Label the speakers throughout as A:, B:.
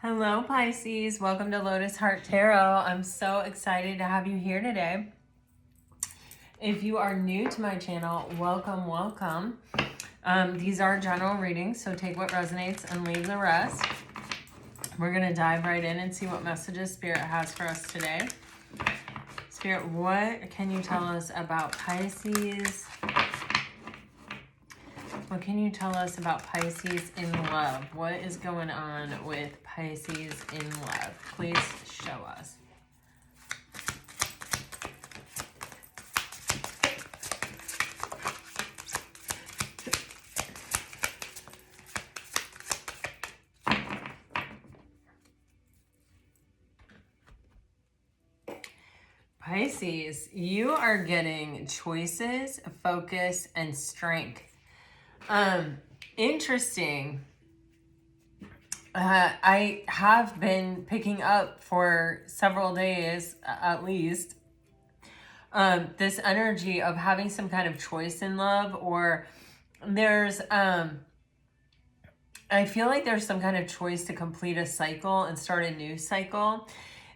A: Hello, Pisces. Welcome to Lotus Heart Tarot. I'm so excited to have you here today. If you are new to my channel, welcome, welcome. These are general readings, so take what resonates and leave the rest. We're going to dive right in and see what messages Spirit has for us today. Spirit, what can you tell us about Pisces? What can you tell us about Pisces in love? What is going on with Pisces in love? Please show us. Pisces, you are getting choices, focus, and strength. Interesting. I have been picking up for several days, at least, this energy of having some kind of choice in love, or there's, I feel like there's some kind of choice to complete a cycle and start a new cycle.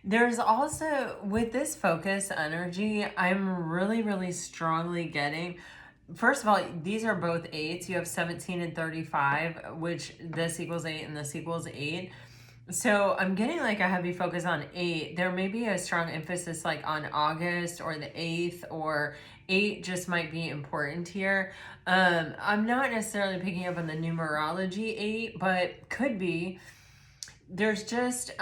A: There's also, with this focus energy, I'm really strongly getting, first of all, these are both 8s. You have 17 and 35, which this equals 8 and this equals 8. So I'm getting like a heavy focus on 8. There may be a strong emphasis like on August or the 8th, or 8 just might be important here. I'm not necessarily picking up on the numerology 8, but could be. There's just,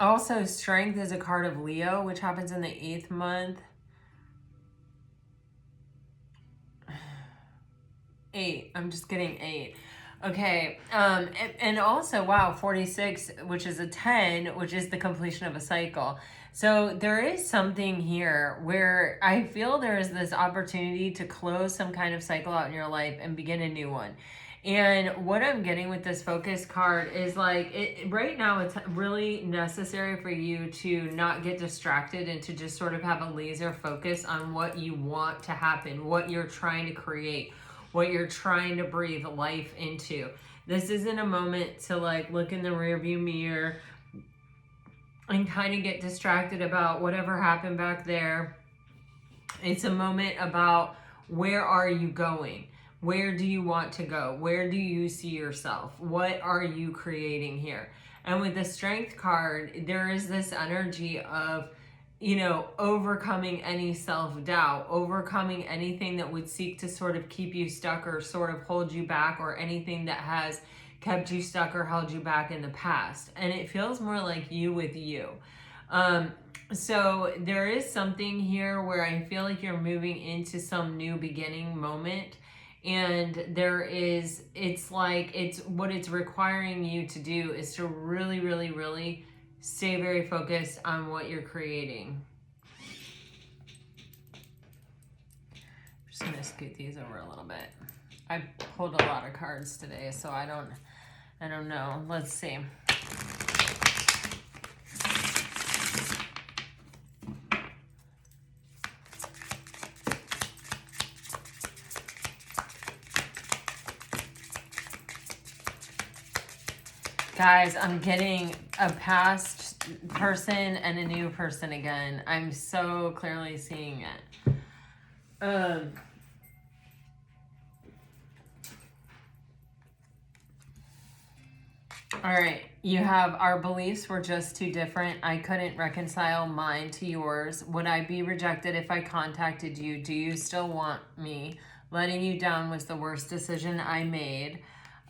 A: also, strength is a card of Leo, which happens in the 8th month. 8. I'm just getting 8. Okay. And also, wow, 46, which is a 10, which is the completion of a cycle. So there is something here where I feel there is this opportunity to close some kind of cycle out in your life and begin a new one. And what I'm getting with this focus card is like, right now it's really necessary for you to not get distracted and to just sort of have a laser focus on what you want to happen, what you're trying to create, what you're trying to breathe life into. This isn't a moment to like look in the rearview mirror and kind of get distracted about whatever happened back there. It's a moment about where are you going? Where do you want to go? Where do you see yourself? What are you creating here? And with the Strength card, there is this energy of, you know, overcoming any self-doubt, overcoming anything that would seek to sort of keep you stuck or sort of hold you back, or anything that has kept you stuck or held you back in the past. And it feels more like you with you. So there is something here where I feel like you're moving into some new beginning moment. And there is, it's like, it's what it's requiring you to do is to really stay very focused on what you're creating. I'm just going to scoot these over a little bit. I pulled a lot of cards today, so I don't know. Let's see. Guys, I'm getting a past person and a new person again. I'm so clearly seeing it. All right, you have our beliefs were just too different. I couldn't reconcile mine to yours. Would I be rejected if I contacted you? Do you still want me? Letting you down was the worst decision I made.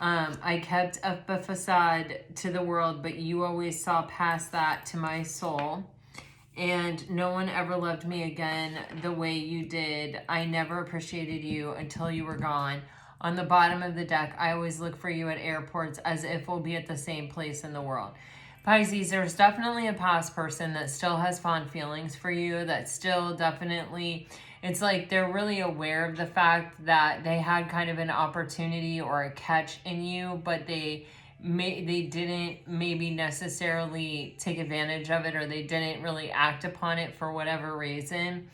A: I kept up a facade to the world, but you always saw past that to my soul. And no one ever loved me again the way you did. I never appreciated you until you were gone. On the bottom of the deck, I always look for you at airports as if we'll be at the same place in the world. Pisces, there's definitely a past person that still has fond feelings for you, that still definitely, it's like they're really aware of the fact that they had kind of an opportunity or a catch in you, but they didn't maybe necessarily take advantage of it, or they didn't really act upon it for whatever reason.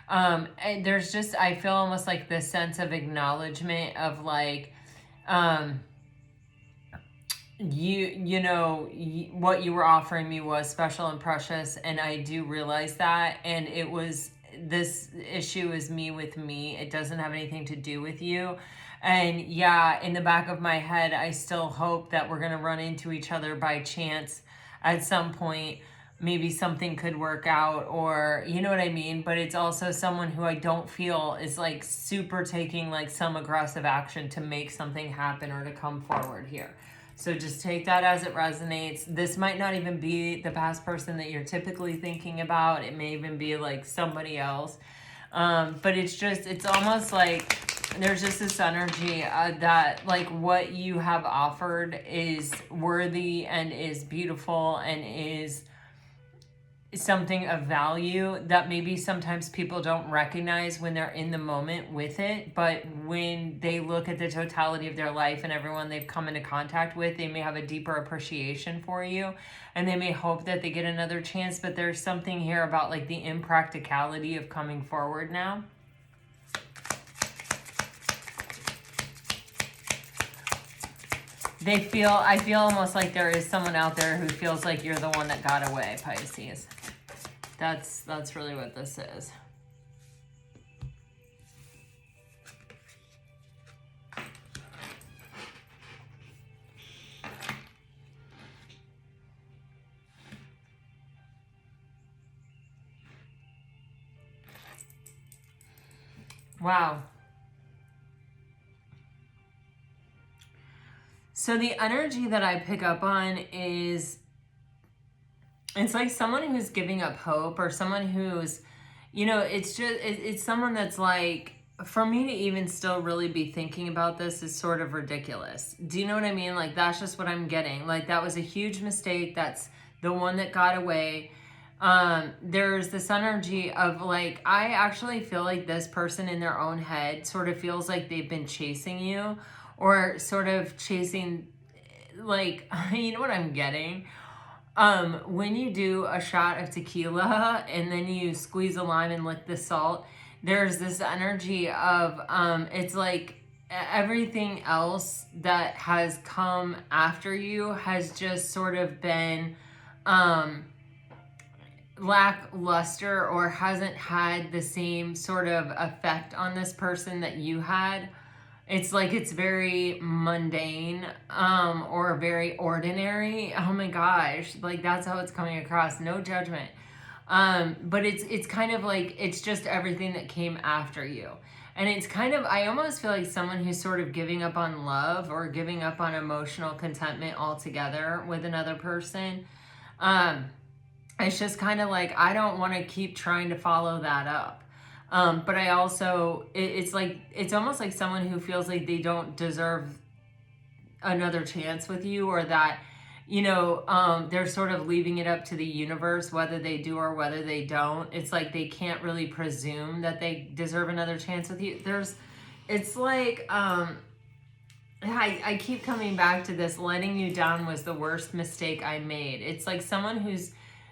A: And there's just, I feel almost like this sense of acknowledgement of like, what you were offering me was special and precious, and I do realize that. And this issue is me with me. It doesn't have anything to do with you. And yeah, in the back of my head, I still hope that we're going to run into each other by chance at some point. Maybe something could work out, or you know what I mean? But it's also someone who I don't feel is like super taking like some aggressive action to make something happen or to come forward here. So just take that as it resonates. This might not even be the past person that you're typically thinking about. It may even be like somebody else. But it's almost like there's just this energy that like what you have offered is worthy and is beautiful and is something of value that maybe sometimes people don't recognize when they're in the moment with it, but when they look at the totality of their life and everyone they've come into contact with, they may have a deeper appreciation for you, and they may hope that they get another chance. But there's something here about like the impracticality of coming forward now. I feel almost like there is someone out there who feels like you're the one that got away, Pisces. That's really what this is. Wow. So the energy that I pick up on is, it's like someone who's giving up hope, or someone who's, it's someone that's like, for me to even still really be thinking about this is sort of ridiculous. Do you know what I mean? Like, that's just what I'm getting. Like, that was a huge mistake. That's the one that got away. There's this energy of like, I actually feel like this person in their own head sort of feels like they've been chasing you, or sort of chasing, like, you know what I'm getting? When you do a shot of tequila and then you squeeze a lime and lick the salt, there's this energy of, it's like everything else that has come after you has just sort of been, lackluster, or hasn't had the same sort of effect on this person that you had. It's like it's very mundane, or very ordinary. Oh my gosh, like that's how it's coming across. No judgment. But it's kind of like it's just everything that came after you. And it's kind of, I almost feel like someone who's sort of giving up on love or giving up on emotional contentment altogether with another person. It's just kind of like, I don't want to keep trying to follow that up. But I also, it's like, it's almost like someone who feels like they don't deserve another chance with you, or that, they're sort of leaving it up to the universe, whether they do or whether they don't. It's like they can't really presume that they deserve another chance with you. It's like, I keep coming back to this, letting you down was the worst mistake I made. It's like someone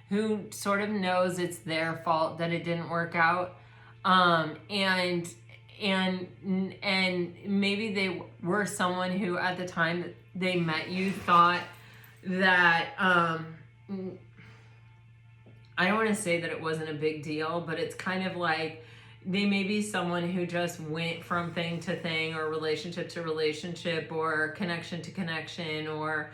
A: who sort of knows it's their fault that it didn't work out. And maybe they were someone who at the time that they met you thought that, I don't want to say that it wasn't a big deal, but it's kind of like they may be someone who just went from thing to thing, or relationship to relationship, or connection to connection, or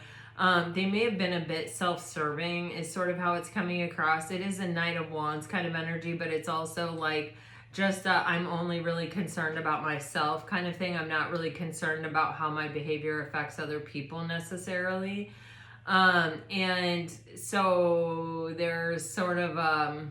A: they may have been a bit self-serving is sort of how it's coming across. It is a Knight of Wands kind of energy, but it's also like just I'm only really concerned about myself kind of thing. I'm not really concerned about how my behavior affects other people necessarily. And so there's sort of, I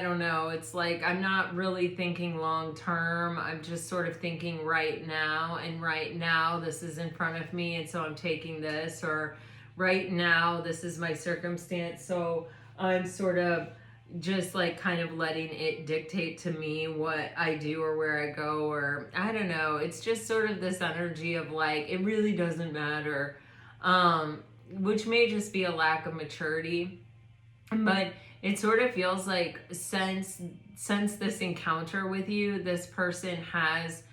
A: don't know. It's like, I'm not really thinking long term. I'm just sort of thinking right now, and right now this is in front of me, and so I'm taking this, or right now this is my circumstance, so I'm sort of just like kind of letting it dictate to me what I do or where I go, or I don't know. It's just sort of this energy of like, it really doesn't matter, which may just be a lack of maturity. But it sort of feels like since this encounter with you, this person has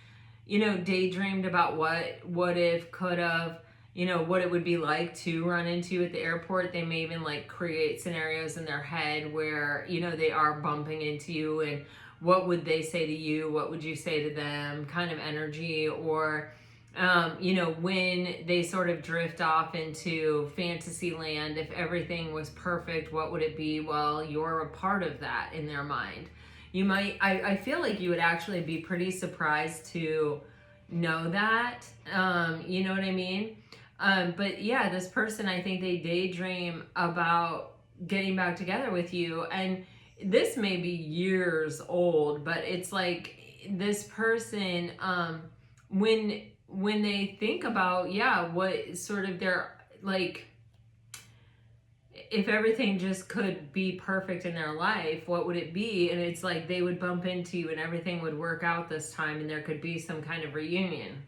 A: you know, daydreamed about what if, could have, you know, what it would be like to run into at the airport. They may even like create scenarios in their head where, you know, they are bumping into you, and what would they say to you? What would you say to them? Kind of energy. Or, you know, when they sort of drift off into fantasy land, if everything was perfect, what would it be? Well, you're a part of that in their mind. You might, I feel like you would actually be pretty surprised to know that. You know what I mean? But yeah, this person, I think they daydream about getting back together with you. And this may be years old, but it's like this person, when they think about, yeah, what sort of their, like, if everything just could be perfect in their life, what would it be? And it's like they would bump into you and everything would work out this time, and there could be some kind of reunion.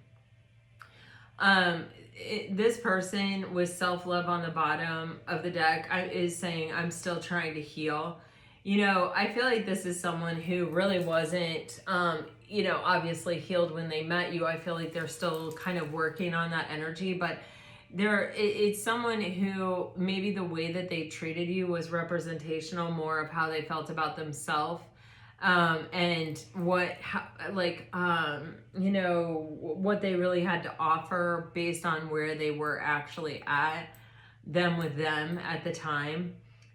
A: This person with self-love on the bottom of the deck is saying, I'm still trying to heal. You know, I feel like this is someone who really wasn't, you know, obviously healed when they met you. I feel like they're still kind of working on that energy, but it's someone who maybe the way that they treated you was representational more of how they felt about themselves. And you know, what they really had to offer based on where they were actually at, them with them at the time.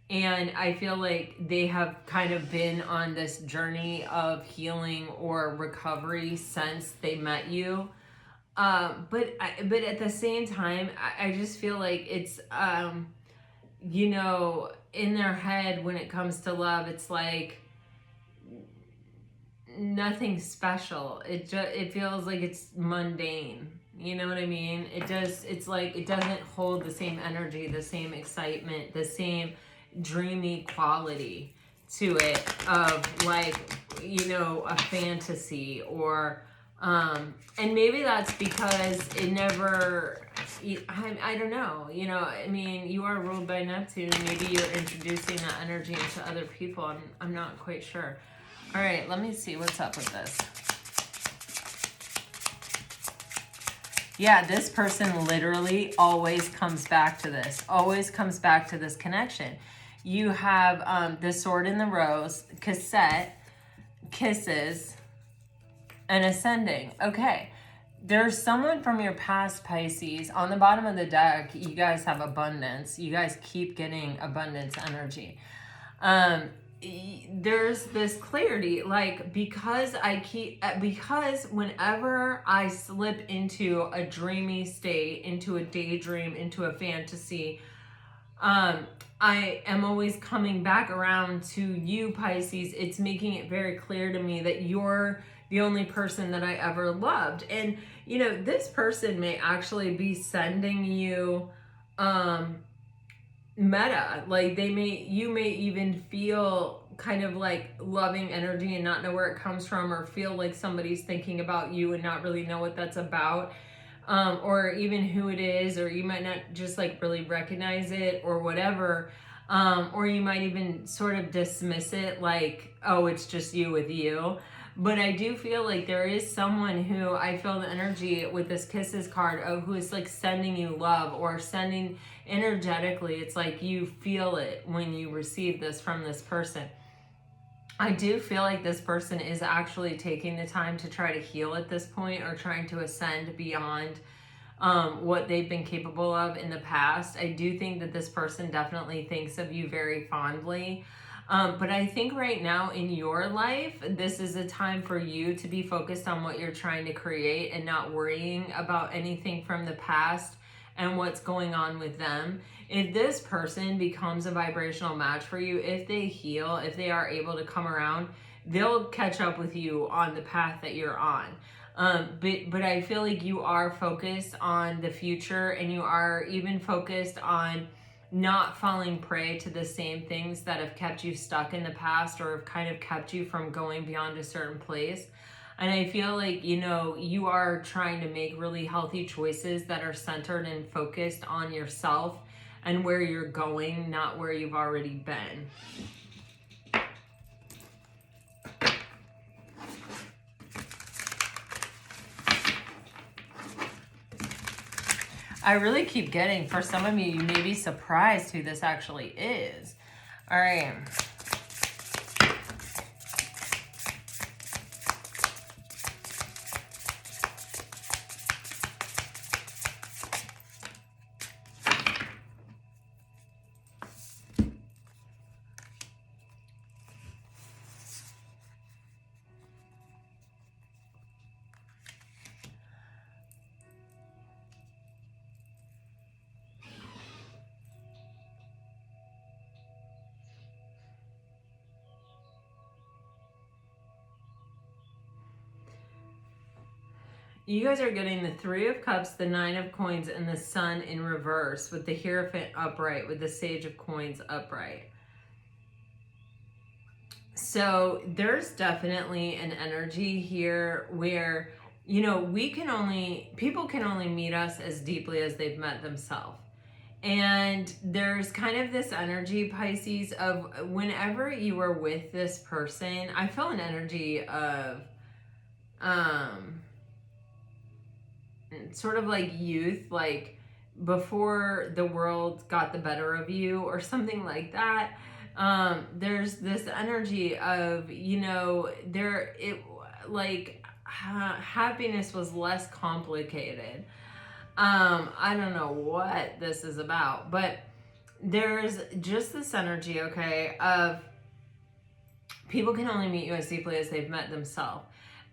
A: And I feel like they have kind of been on this journey of healing or recovery since they met you. But at the same time, I just feel like it's, you know, in their head when it comes to love, it's like nothing special. It feels like it's mundane. You know what I mean? It's like it doesn't hold the same energy, the same excitement, the same dreamy quality to it of, like, you know, a fantasy. Or and maybe that's because it never, I don't know, you know, I mean, you are ruled by Neptune. Maybe you're introducing that energy into other people. I'm not quite sure. All right, let me see what's up with this. Yeah, this person literally always comes back to this, always comes back to this connection. You have the Sword in the Rose, cassette, kisses, and ascending. Okay, there's someone from your past, Pisces. On the bottom of the deck, you guys have abundance. You guys keep getting abundance energy. There's this clarity, like, because whenever I slip into a dreamy state, into a daydream, into a fantasy, I am always coming back around to you, Pisces. It's making it very clear to me that you're the only person that I ever loved. And, you know, this person may actually be sending you, meta, like you may even feel kind of like loving energy and not know where it comes from, or feel like somebody's thinking about you and not really know what that's about, or even who it is, or you might not just like really recognize it or whatever, or you might even sort of dismiss it like, oh, it's just you with you. But I do feel like there is someone who I feel the energy with this Kisses card of, who is like sending you love, or sending energetically. It's like you feel it when you receive this from this person. I do feel like this person is actually taking the time to try to heal at this point, or trying to ascend beyond what they've been capable of in the past. I do think that this person definitely thinks of you very fondly. But I think right now in your life, this is a time for you to be focused on what you're trying to create, and not worrying about anything from the past and what's going on with them. If this person becomes a vibrational match for you, if they heal, if they are able to come around, they'll catch up with you on the path that you're on. But I feel like you are focused on the future, and you are even focused on not falling prey to the same things that have kept you stuck in the past, or have kind of kept you from going beyond a certain place. And I feel like, you know, you are trying to make really healthy choices that are centered and focused on yourself and where you're going, not where you've already been. I really keep getting, for some of you, you may be surprised who this actually is. All right. You guys are getting the Three of Cups, the Nine of Coins, and the Sun in reverse with the Hierophant upright, with the Sage of Coins upright. So there's definitely an energy here where, you know, people can only meet us as deeply as they've met themselves. And there's kind of this energy, Pisces, of whenever you are with this person, I feel an energy of, sort of like youth, like before the world got the better of you or something like that. There's this energy of, you know, happiness was less complicated. I don't know what this is about, but there's just this energy, okay, of people can only meet you as deeply as they've met themselves.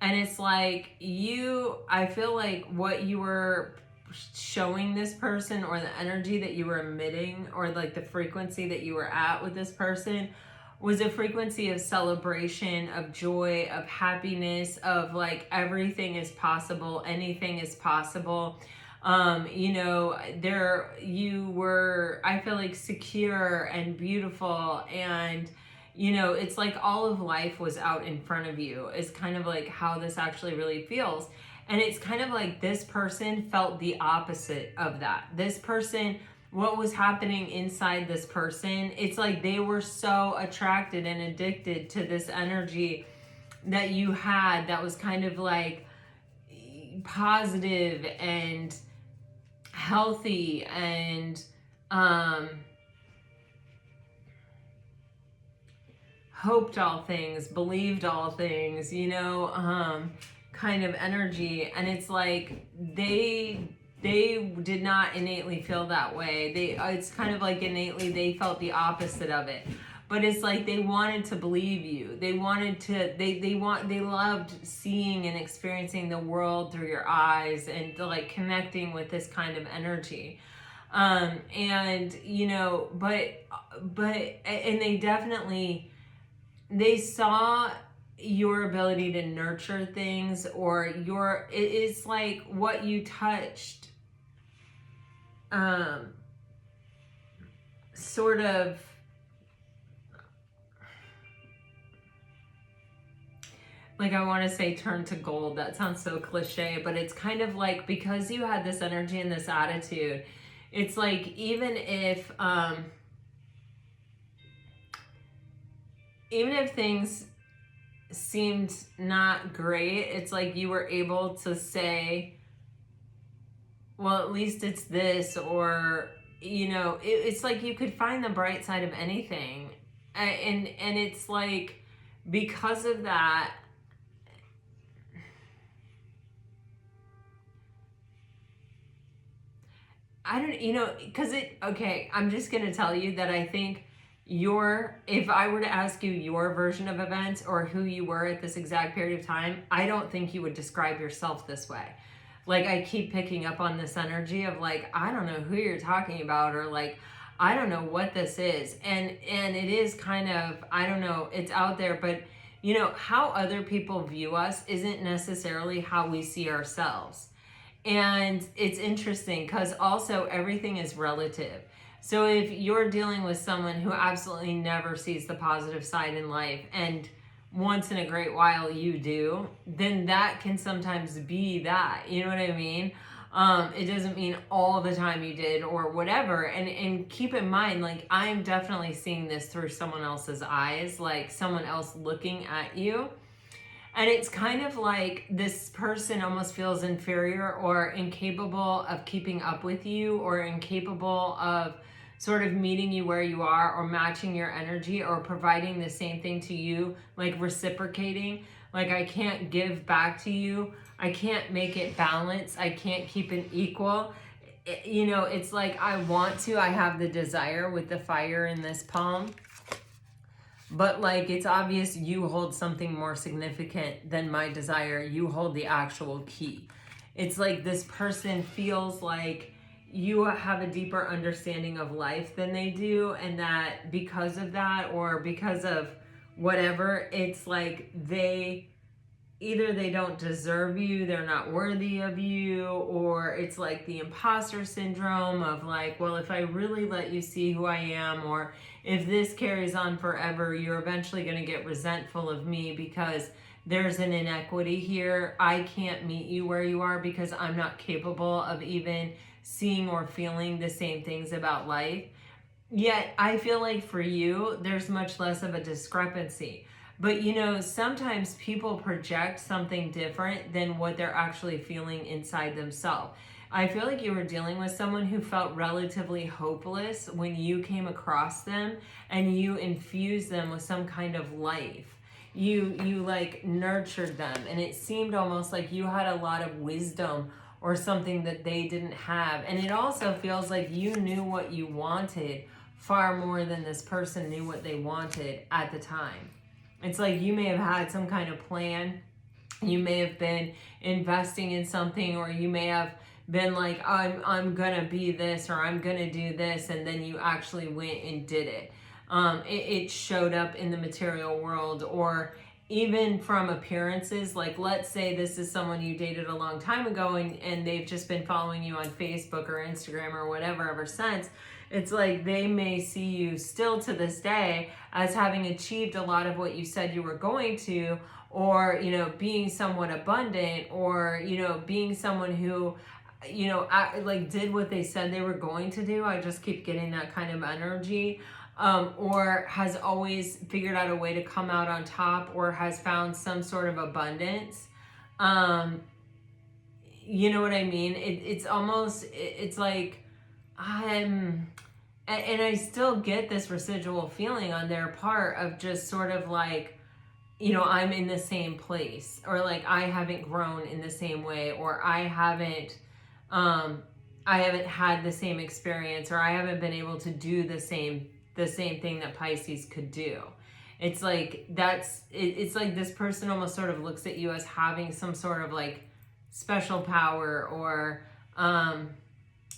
A: And it's like I feel like what you were showing this person, or the energy that you were emitting, or like the frequency that you were at with this person, was a frequency of celebration, of joy, of happiness, of like everything is possible, anything is possible. You know, you were, I feel like, secure and beautiful, and you know, it's like all of life was out in front of you, is kind of like how this actually really feels. And it's kind of like this person felt the opposite of that. This person, what was happening inside this person, it's like they were so attracted and addicted to this energy that you had, that was kind of like positive and healthy and hoped all things, believed all things, you know, kind of energy. And it's like they did not innately feel that way. It's kind of like innately they felt the opposite of it. But it's like they wanted to believe you. They wanted to, they loved seeing and experiencing the world through your eyes, and like connecting with this kind of energy. And you know, and they saw your ability to nurture things, or it's like what you touched, sort of, like, I want to say turn to gold. That sounds so cliche, but it's kind of like, because you had this energy and this attitude, it's like, even if things seemed not great, it's like you were able to say, well, at least it's this, or, you know, it's like you could find the bright side of anything. And it's like, because of that, I don't, you know, because okay, I'm just going to tell you that I think if I were to ask you your version of events, or who you were at this exact period of time, I don't think you would describe yourself this way. Like, I keep picking up on this energy of like, I don't know who you're talking about, or like, I don't know what this is. And it is kind of, I don't know, it's out there, but you know, how other people view us isn't necessarily how we see ourselves. And it's interesting because also everything is relative. So if you're dealing with someone who absolutely never sees the positive side in life, and once in a great while you do, then that can sometimes be that, you know what I mean? It doesn't mean all the time you did, or whatever. And keep in mind, like, I'm definitely seeing this through someone else's eyes, like someone else looking at you. And it's kind of like this person almost feels inferior or incapable of keeping up with you, or incapable of sort of meeting you where you are, or matching your energy, or providing the same thing to you, like reciprocating. Like, I can't give back to you. I can't make it balance. I can't keep it equal. You know, it's like I want to, I have the desire with the fire in this palm. But like, it's obvious you hold something more significant than my desire. You hold the actual key. It's like this person feels like you have a deeper understanding of life than they do. And that because of that, or because of whatever, it's like either they don't deserve you, they're not worthy of you, or it's like the imposter syndrome of like, well, if I really let you see who I am, or if this carries on forever, you're eventually going to get resentful of me because there's an inequity here. I can't meet you where you are because I'm not capable of even seeing or feeling the same things about life. Yet I feel like for you, there's much less of a discrepancy. But you know, sometimes people project something different than what they're actually feeling inside themselves. I feel like you were dealing with someone who felt relatively hopeless when you came across them, and you infused them with some kind of life. You like nurtured them, and it seemed almost like you had a lot of wisdom or something that they didn't have. And it also feels like you knew what you wanted far more than this person knew what they wanted at the time. It's like you may have had some kind of plan. You may have been investing in something, or you may have been like, I'm gonna be this, or I'm gonna do this, and then you actually went and did it. It showed up in the material world, or even from appearances. Like, let's say this is someone you dated a long time ago, and they've just been following you on Facebook or Instagram or whatever ever since. It's like they may see you still to this day as having achieved a lot of what you said you were going to, or, you know, being somewhat abundant, or, you know, being someone who, you know, like did what they said they were going to do. I just keep getting that kind of energy. Or has always figured out a way to come out on top, or has found some sort of abundance. You know what I mean? It's almost, it's like, and I still get this residual feeling on their part of just sort of like, you know, I'm in the same place, or like I haven't grown in the same way, or I haven't had the same experience, or I haven't been able to do the same thing that Pisces could do. It's like it's like this person almost sort of looks at you as having some sort of like special power, or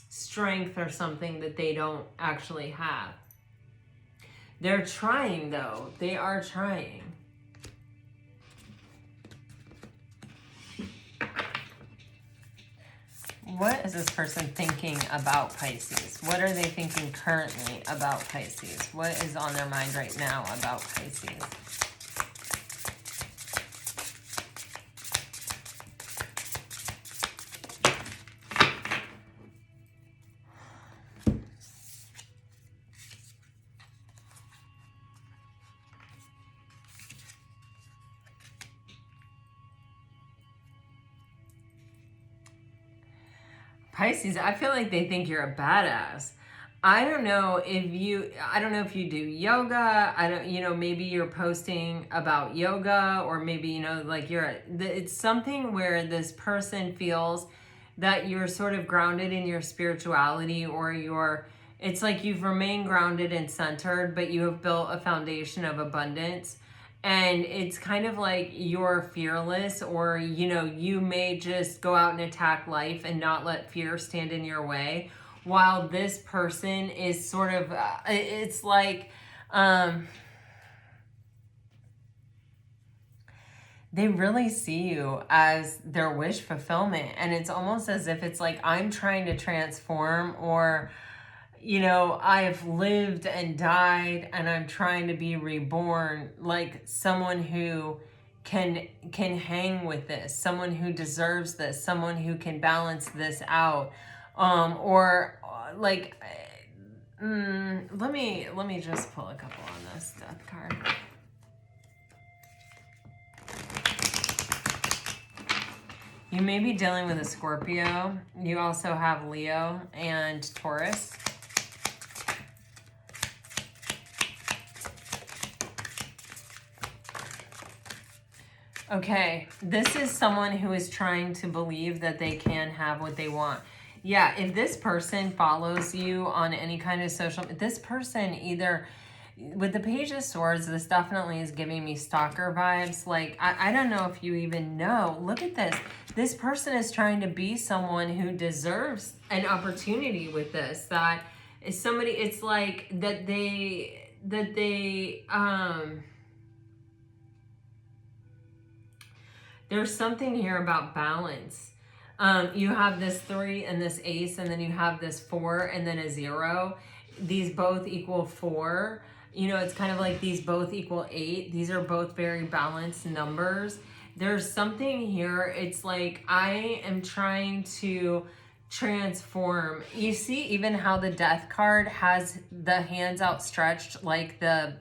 A: strength, or something that they don't actually have. They're trying, though. They are trying. What is this person thinking about Pisces? What are they thinking currently about Pisces? What is on their mind right now about Pisces? Pisces, I feel like they think you're a badass. I don't know if you do yoga. Maybe you're posting about yoga, or maybe, you know, like it's something where this person feels that you're sort of grounded in your spirituality, or it's like you've remained grounded and centered, but you have built a foundation of abundance. And it's kind of like you're fearless, or, you know, you may just go out and attack life and not let fear stand in your way. While this person is sort of, it's like, they really see you as their wish fulfillment. And it's almost as if it's like, I'm trying to transform, or, you know, I've lived and died and I'm trying to be reborn, like someone who can hang with this, someone who deserves this, someone who can balance this out. Or like, let me just pull a couple on this death card. You may be dealing with a Scorpio. You also have Leo and Taurus. Okay, this is someone who is trying to believe that they can have what they want. Yeah, if this person follows you on any kind of social, this person either, with the Page of Swords, this definitely is giving me stalker vibes. Like, I don't know if you even know. Look at this. This person is trying to be someone who deserves an opportunity with this. That is somebody, it's like that there's something here about balance. You have this 3 and this ace, and then you have this 4 and then a 0. These both equal 4. You know, it's kind of like these both equal 8. These are both very balanced numbers. There's something here. It's like I am trying to transform. You see even how the Death card has the hands outstretched like the,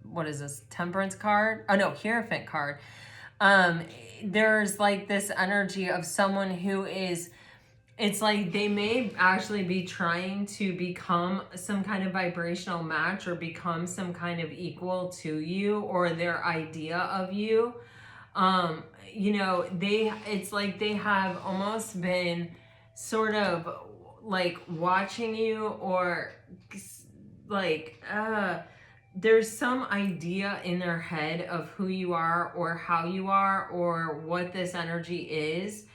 A: what is this, Temperance card? Oh no, Hierophant card. There's like this energy of someone who is, it's like they may actually be trying to become some kind of vibrational match or become some kind of equal to you or their idea of you. You know, it's like they have almost been sort of like watching you, or like, there's some idea in their head of who you are or how you are or what this energy is.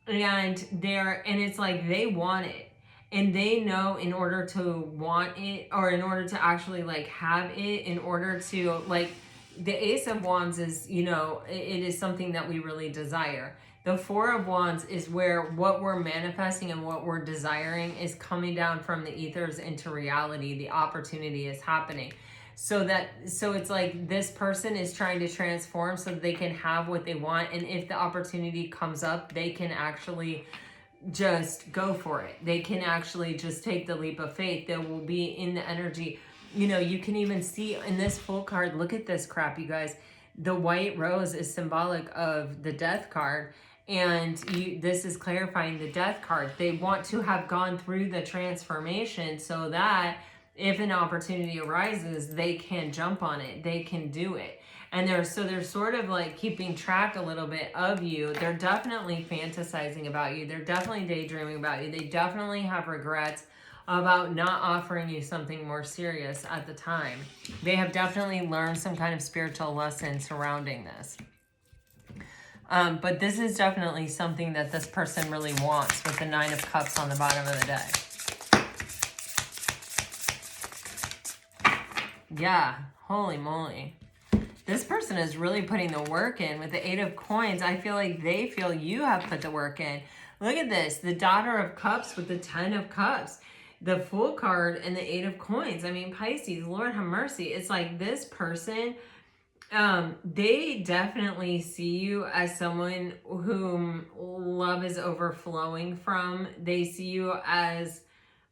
A: And it's like they want it. And they know in order to want it, or in order to actually like have it, in order to like, the Ace of Wands is, you know, it is something that we really desire. The 4 of Wands is where what we're manifesting and what we're desiring is coming down from the ethers into reality. The opportunity is happening. So it's like this person is trying to transform so that they can have what they want. And if the opportunity comes up, they can actually just go for it. They can actually just take the leap of faith. They will be in the energy. You know, you can even see in this full card, look at this crap, you guys. The white rose is symbolic of the Death card. And this is clarifying the Death card. They want to have gone through the transformation so that if an opportunity arises, they can jump on it. They can do it. And they're sort of like keeping track a little bit of you. They're definitely fantasizing about you. They're definitely daydreaming about you. They definitely have regrets about not offering you something more serious at the time. They have definitely learned some kind of spiritual lesson surrounding this. But this is definitely something that this person really wants with the 9 of Cups on the bottom of the deck. Yeah, holy moly. This person is really putting the work in with the 8 of Coins. I feel like they feel you have put the work in. Look at this, the Daughter of Cups with the 10 of Cups, the Fool card and the 8 of Coins. I mean, Pisces, Lord have mercy. It's like this person, they definitely see you as someone whom love is overflowing from. They see you as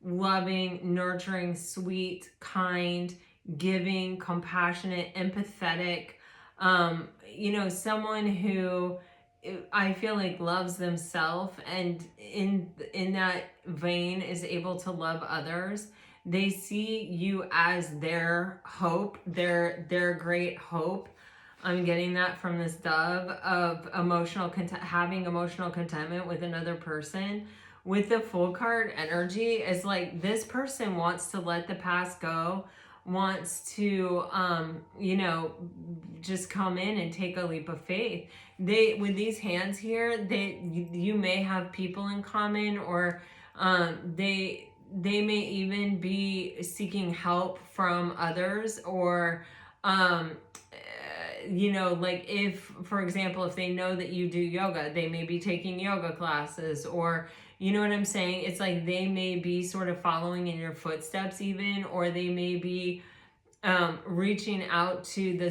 A: loving, nurturing, sweet, kind, giving, compassionate, empathetic, you know, someone who I feel like loves themselves and in that vein is able to love others. They see you as their hope, their great hope. I'm getting that from this Dove of having emotional contentment with another person. With the Fool card energy, it's like this person wants to let the past go, wants to, you know, just come in and take a leap of faith. With these hands here, you may have people in common, or they may even be seeking help from others, or you know, like if, for example, if they know that you do yoga, they may be taking yoga classes, or you know what I'm saying? It's like they may be sort of following in your footsteps even, or they may be reaching out to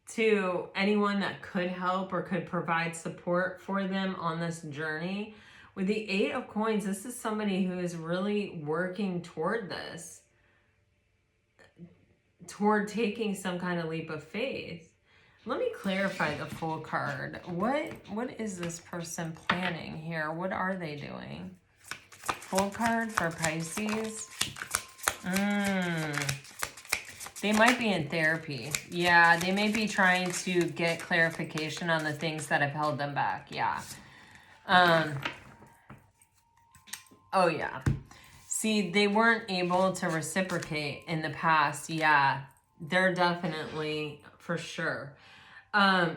A: to anyone that could help or could provide support for them on this journey. With the 8 of Coins, this is somebody who is really working toward this, toward taking some kind of leap of faith. Let me clarify the Fool card. What is this person planning here? What are they doing? Fool card for Pisces. They might be in therapy. Yeah, they may be trying to get clarification on the things that have held them back. Yeah. Oh, yeah. See, they weren't able to reciprocate in the past. Yeah, they're definitely, for sure.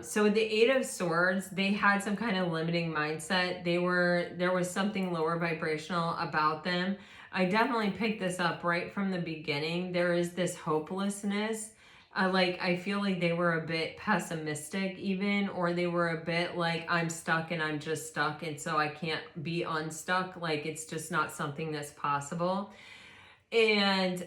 A: So with the Eight of Swords, they had some kind of limiting mindset. There was something lower vibrational about them. I definitely picked this up right from the beginning. There is this hopelessness. Like, I feel like they were a bit pessimistic even, or they were a bit like, I'm stuck and I'm just stuck, and so I can't be unstuck. Like, it's just not something that's possible. And,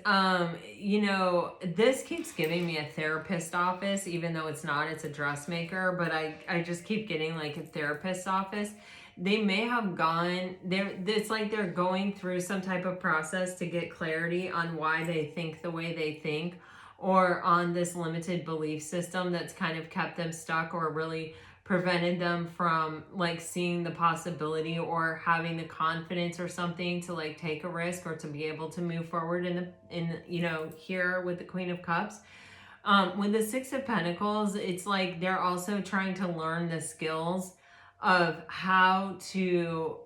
A: you know, this keeps giving me a therapist office, even though it's not, it's a dressmaker, but I just keep getting like a therapist office. They may have gone there. It's like they're going through some type of process to get clarity on why they think the way they think, or on this limited belief system that's kind of kept them stuck or really prevented them from like seeing the possibility or having the confidence or something to like take a risk or to be able to move forward in you know, here with the Queen of Cups. With the Six of Pentacles, it's like they're also trying to learn the skills of how to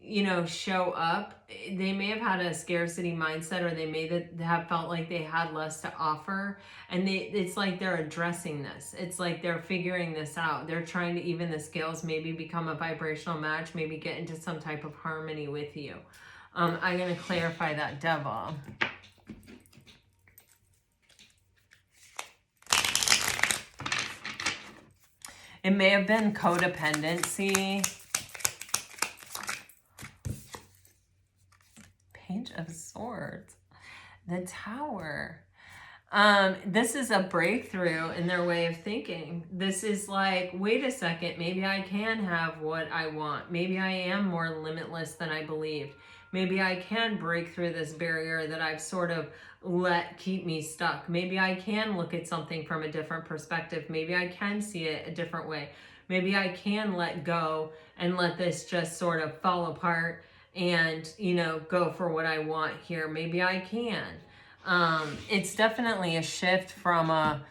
A: you know, show up. They may have had a scarcity mindset, or they may have felt like they had less to offer, and it's like they're addressing this. It's like they're figuring this out. They're trying to even the scales, maybe become a vibrational match, maybe get into some type of harmony with you. I'm going to clarify that, Devil. It may have been codependency. Page of Swords. The Tower. This is a breakthrough in their way of thinking. This is like, wait a second, maybe I can have what I want. Maybe I am more limitless than I believed. Maybe I can break through this barrier that I've sort of let keep me stuck. Maybe I can look at something from a different perspective. Maybe I can see it a different way. Maybe I can let go and let this just sort of fall apart and, you know, go for what I want here. Maybe I can. It's definitely a shift from a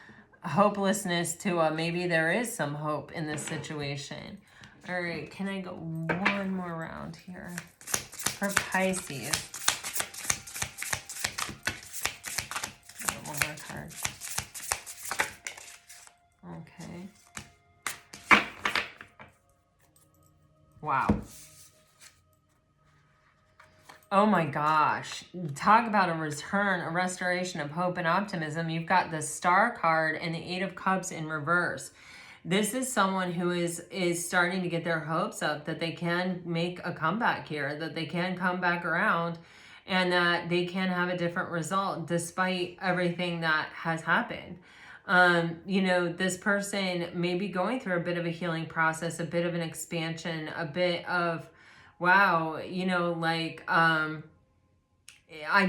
A: hopelessness to a maybe there is some hope in this situation. All right, can I go one more round here for Pisces? One more card. Okay. Wow. Oh my gosh. Talk about a return, a restoration of hope and optimism. You've got the Star card and the Eight of Cups in reverse. This is someone who is starting to get their hopes up that they can make a comeback here, that they can come back around, and that they can have a different result despite everything that has happened. You know, this person may be going through a bit of a healing process, a bit of an expansion, a bit of, wow, you know, like, I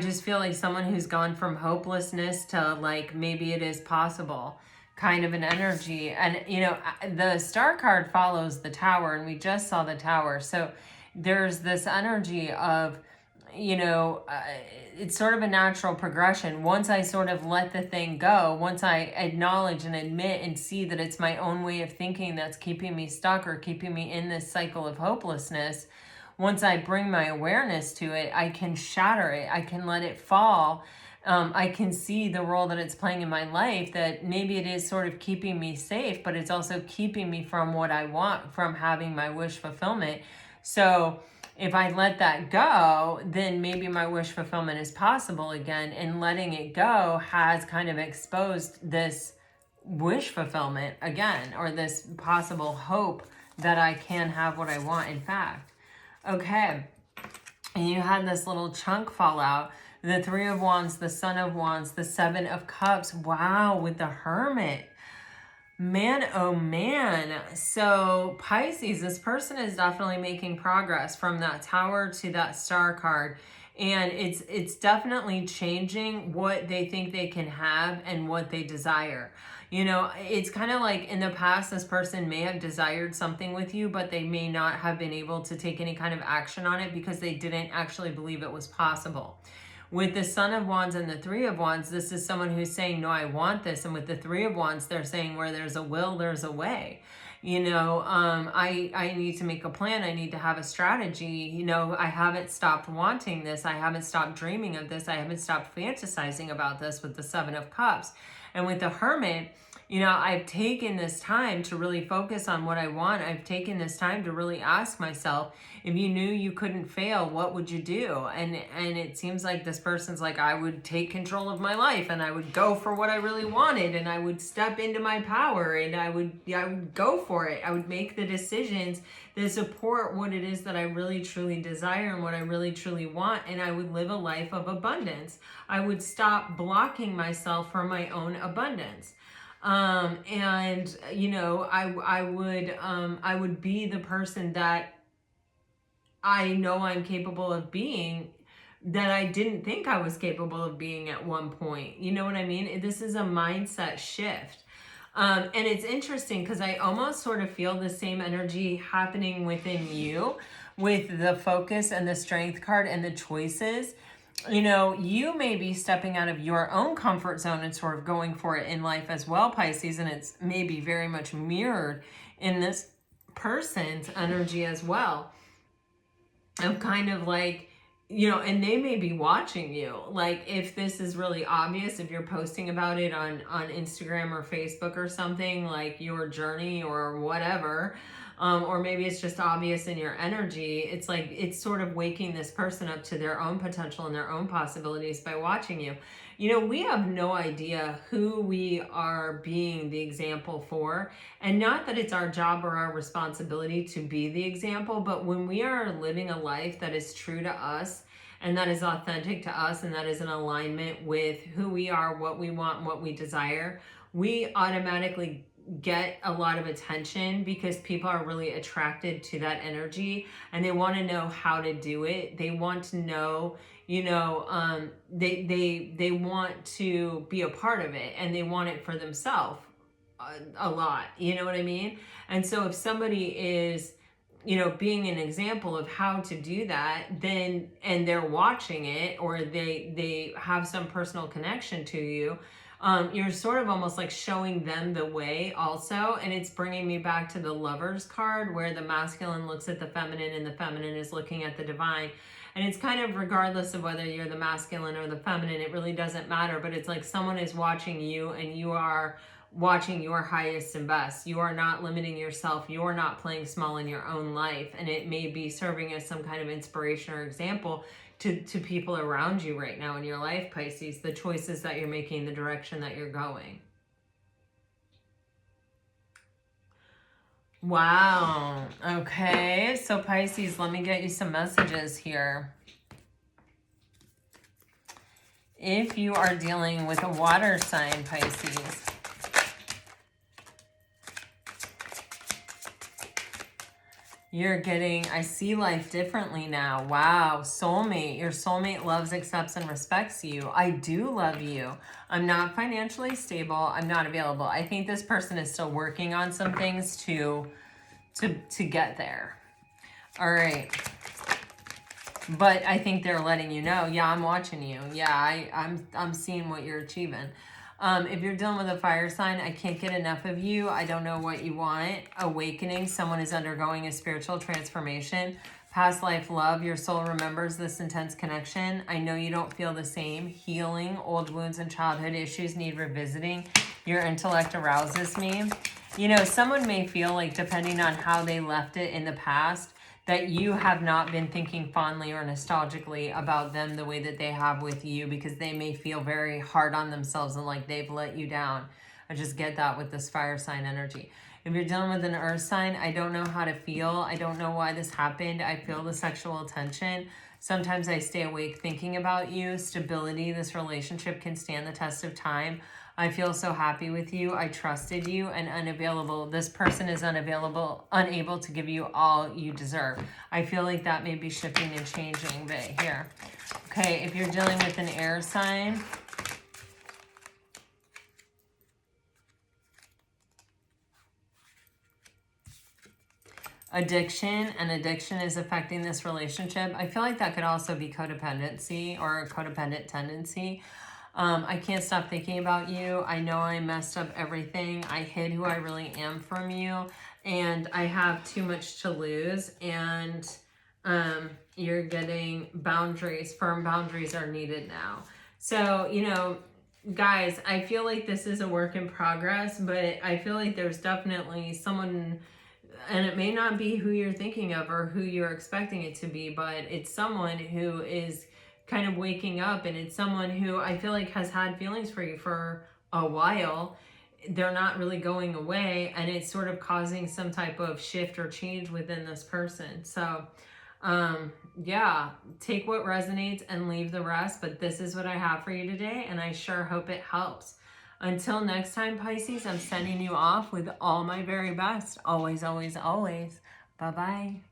A: just feel like someone who's gone from hopelessness to like, maybe it is possible kind of an energy. And, you know, the Star card follows the Tower, and we just saw the Tower. So there's this energy of, you know, it's sort of a natural progression. Once I sort of let the thing go, once I acknowledge and admit and see that it's my own way of thinking that's keeping me stuck or keeping me in this cycle of hopelessness, once I bring my awareness to it, I can shatter it. I can let it fall. I can see the role that it's playing in my life, that maybe it is sort of keeping me safe, but it's also keeping me from what I want, from having my wish fulfillment. So if I let that go, then maybe my wish fulfillment is possible again. And letting it go has kind of exposed this wish fulfillment again, or this possible hope that I can have what I want, in fact. Okay, and you had this little chunk fall out. The Three of Wands, the Son of Wands, the Seven of Cups. Wow, with the Hermit. Man, oh man. So Pisces, this person is definitely making progress from that Tower to that Star card. And it's definitely changing what they think they can have and what they desire. You know, it's kind of like in the past, this person may have desired something with you, but they may not have been able to take any kind of action on it because they didn't actually believe it was possible. With the Son of Wands and the Three of Wands, this is someone who's saying, no, I want this. And with the Three of Wands, they're saying, where there's a will, there's a way. You know, I need to make a plan. I need to have a strategy. You know, I haven't stopped wanting this. I haven't stopped dreaming of this. I haven't stopped fantasizing about this with the Seven of Cups. And with the Hermit, you know, I've taken this time to really focus on what I want. I've taken this time to really ask myself, if you knew you couldn't fail, what would you do? And it seems like this person's like, I would take control of my life and I would go for what I really wanted and I would step into my power and I would go for it. I would make the decisions that support what it is that I really truly desire and what I really truly want, and I would live a life of abundance. I would stop blocking myself from my own abundance. And you know, I would be the person that I know I'm capable of being, that I didn't think I was capable of being at one point. You know what I mean? This is a mindset shift. And it's interesting because I almost sort of feel the same energy happening within you with the focus and the strength card and the choices. You know, you may be stepping out of your own comfort zone and sort of going for it in life as well, Pisces, and it's maybe very much mirrored in this person's energy as well. I'm kind of like, you know, and they may be watching you. Like, if this is really obvious, if you're posting about it on Instagram or Facebook or something, like your journey or whatever, or maybe it's just obvious in your energy, it's like it's sort of waking this person up to their own potential and their own possibilities by watching you. You know, we have no idea who we are being the example for. And not that it's our job or our responsibility to be the example, but when we are living a life that is true to us and that is authentic to us and that is in alignment with who we are, what we want, what we desire, we automatically get a lot of attention because people are really attracted to that energy and they want to know how to do it. They want to know, you know, they want to be a part of it and they want it for themselves a lot. You know what I mean? And so if somebody is, you know, being an example of how to do that, then, and they're watching it or they have some personal connection to you, you're sort of almost like showing them the way also. And it's bringing me back to the Lovers card where the masculine looks at the feminine and the feminine is looking at the divine. And it's kind of regardless of whether you're the masculine or the feminine, it really doesn't matter. But it's like someone is watching you and you are watching your highest and best. You are not limiting yourself. You are not playing small in your own life. And it may be serving as some kind of inspiration or example to people around you right now in your life, Pisces, the choices that you're making, the direction that you're going. Wow. Okay. So Pisces, let me get you some messages here. If you are dealing with a water sign, Pisces, you're getting, I see life differently now. Wow, soulmate. Your soulmate loves, accepts, and respects you. I do love you. I'm not financially stable. I'm not available. I think this person is still working on some things to get there. All right. But I think they're letting you know, yeah, I'm watching you. Yeah, I'm seeing what you're achieving. If you're dealing with a fire sign, I can't get enough of you. I don't know what you want. Awakening. Someone is undergoing a spiritual transformation. Past life love. Your soul remembers this intense connection. I know you don't feel the same. Healing. Old wounds and childhood issues need revisiting. Your intellect arouses me. You know, someone may feel like, depending on how they left it in the past, that you have not been thinking fondly or nostalgically about them the way that they have with you, because they may feel very hard on themselves and like they've let you down. I just get that with this fire sign energy. If you're dealing with an earth sign, I don't know how to feel. I don't know why this happened. I feel the sexual tension. Sometimes I stay awake thinking about you. Stability. This relationship can stand the test of time. I feel so happy with you. I trusted you. And unavailable. This person is unavailable, unable to give you all you deserve. I feel like that may be shifting and changing a bit here. Okay, if you're dealing with an air sign, addiction, and addiction is affecting this relationship. I feel like that could also be codependency or a codependent tendency. I can't stop thinking about you. I know I messed up everything. I hid who I really am from you, and I have too much to lose. And you're getting boundaries. Firm boundaries are needed now. So, you know, guys, I feel like this is a work in progress, but I feel like there's definitely someone, and it may not be who you're thinking of or who you're expecting it to be, but it's someone who is kind of waking up, and it's someone who I feel like has had feelings for you for a while. They're not really going away, and it's sort of causing some type of shift or change within this person. So yeah, take what resonates and leave the rest, but this is what I have for you today, and I sure hope it helps. Until next time, Pisces, I'm sending you off with all my very best. Always, always, always. Bye-bye.